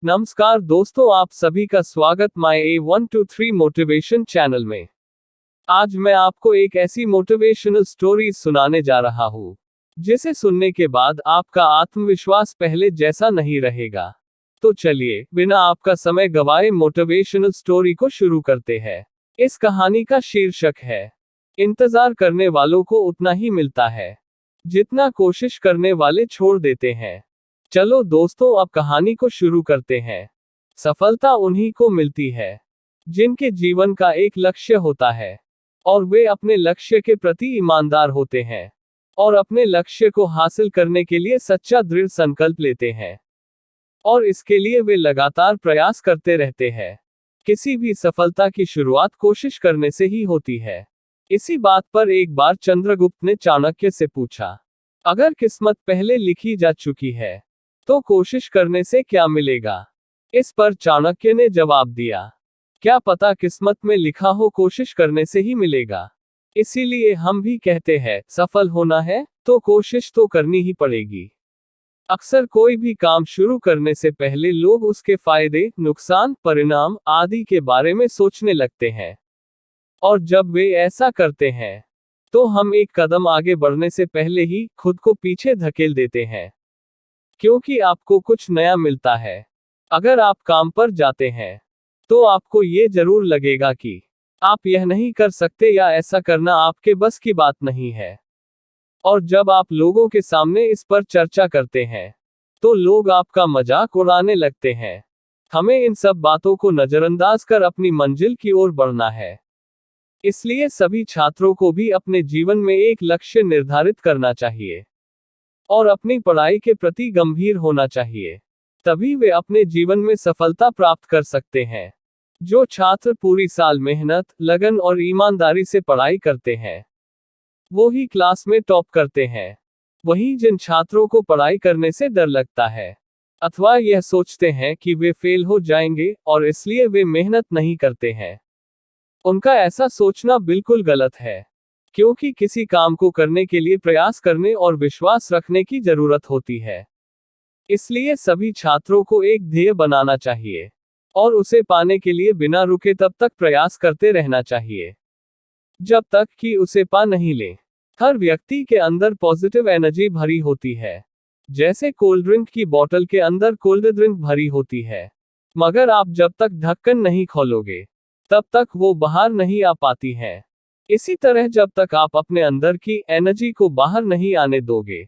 नमस्कार दोस्तों, आप सभी का स्वागत माय A123 मोटिवेशन चैनल में। आज मैं आपको एक ऐसी मोटिवेशनल स्टोरी सुनाने जा रहा हूँ जिसे सुनने के बाद आपका आत्मविश्वास पहले जैसा नहीं रहेगा। तो चलिए बिना आपका समय गवाए मोटिवेशनल स्टोरी को शुरू करते हैं। इस कहानी का शीर्षक है, इंतजार करने वालों को उतना ही मिलता है जितना कोशिश करने वाले छोड़ देते हैं। चलो दोस्तों, अब कहानी को शुरू करते हैं। सफलता उन्हीं को मिलती है जिनके जीवन का एक लक्ष्य होता है और वे अपने लक्ष्य के प्रति ईमानदार होते हैं और अपने लक्ष्य को हासिल करने के लिए सच्चा दृढ़ संकल्प लेते हैं और इसके लिए वे लगातार प्रयास करते रहते हैं। किसी भी सफलता की शुरुआत कोशिश करने से ही होती है। इसी बात पर एक बार चंद्रगुप्त ने चाणक्य से पूछा, अगर किस्मत पहले लिखी जा चुकी है तो कोशिश करने से क्या मिलेगा? इस पर चाणक्य ने जवाब दिया, क्या पता किस्मत में लिखा हो कोशिश करने से ही मिलेगा। इसीलिए हम भी कहते हैं, सफल होना है तो कोशिश तो करनी ही पड़ेगी। अक्सर कोई भी काम शुरू करने से पहले लोग उसके फायदे, नुकसान, परिणाम आदि के बारे में सोचने लगते हैं और जब वे ऐसा करते हैं तो हम एक कदम आगे बढ़ने से पहले ही खुद को पीछे धकेल देते हैं, क्योंकि आपको कुछ नया मिलता है। अगर आप काम पर जाते हैं तो आपको ये जरूर लगेगा कि आप यह नहीं कर सकते या ऐसा करना आपके बस की बात नहीं है। और जब आप लोगों के सामने इस पर चर्चा करते हैं तो लोग आपका मजाक उड़ाने लगते हैं। हमें इन सब बातों को नजरअंदाज कर अपनी मंजिल की ओर बढ़ना है। इसलिए सभी छात्रों को भी अपने जीवन में एक लक्ष्य निर्धारित करना चाहिए और अपनी पढ़ाई के प्रति गंभीर होना चाहिए। तभी वे अपने जीवन में सफलता प्राप्त कर सकते हैं। जो छात्र पूरी साल मेहनत, लगन और ईमानदारी से पढ़ाई करते हैं वो ही क्लास में टॉप करते हैं। वहीं जिन छात्रों को पढ़ाई करने से डर लगता है अथवा यह सोचते हैं कि वे फेल हो जाएंगे और इसलिए वे मेहनत नहीं करते हैं, उनका ऐसा सोचना बिल्कुल गलत है। क्योंकि किसी काम को करने के लिए प्रयास करने और विश्वास रखने की जरूरत होती है। इसलिए सभी छात्रों को एक ध्येय बनाना चाहिए और उसे पाने के लिए बिना रुके तब तक प्रयास करते रहना चाहिए जब तक कि उसे पा नहीं ले। हर व्यक्ति के अंदर पॉजिटिव एनर्जी भरी होती है, जैसे कोल्ड ड्रिंक की बोतल के अंदर कोल्ड ड्रिंक भरी होती है, मगर आप जब तक ढक्कन नहीं खोलोगे तब तक वो बाहर नहीं आ पाती है। इसी तरह जब तक आप अपने अंदर की एनर्जी को बाहर नहीं आने दोगे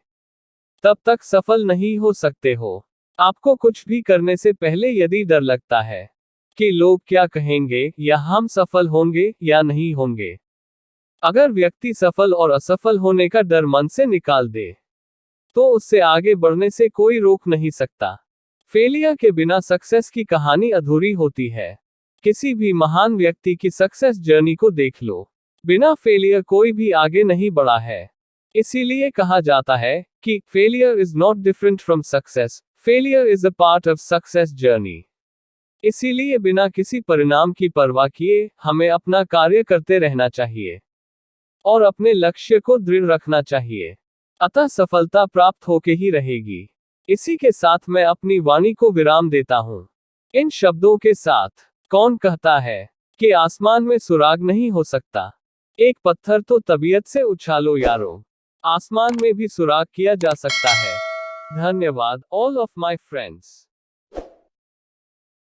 तब तक सफल नहीं हो सकते हो। आपको कुछ भी करने से पहले यदि डर लगता है कि लोग क्या कहेंगे या हम सफल होंगे या नहीं होंगे, अगर व्यक्ति सफल और असफल होने का डर मन से निकाल दे तो उससे आगे बढ़ने से कोई रोक नहीं सकता। फेलियर के बिना सक्सेस की कहानी अधूरी होती है। किसी भी महान व्यक्ति की सक्सेस जर्नी को देख लो, बिना फेलियर कोई भी आगे नहीं बढ़ा है। इसीलिए कहा जाता है कि failure is not different from success, failure is a part of success journey. इसीलिए बिना किसी परिणाम की परवाह किए हमें अपना कार्य करते रहना चाहिए और अपने लक्ष्य को दृढ़ रखना चाहिए। अतः सफलता प्राप्त होके ही रहेगी। इसी के साथ मैं अपनी वाणी को विराम देता हूँ इन शब्दों के साथ, कौन कहता है कि आसमान में सुराग नहीं हो सकता? एक पत्थर तो तबीयत से उछालो यारो, आसमान में भी सुराग किया जा सकता है। धन्यवाद ऑल ऑफ माय फ्रेंड्स।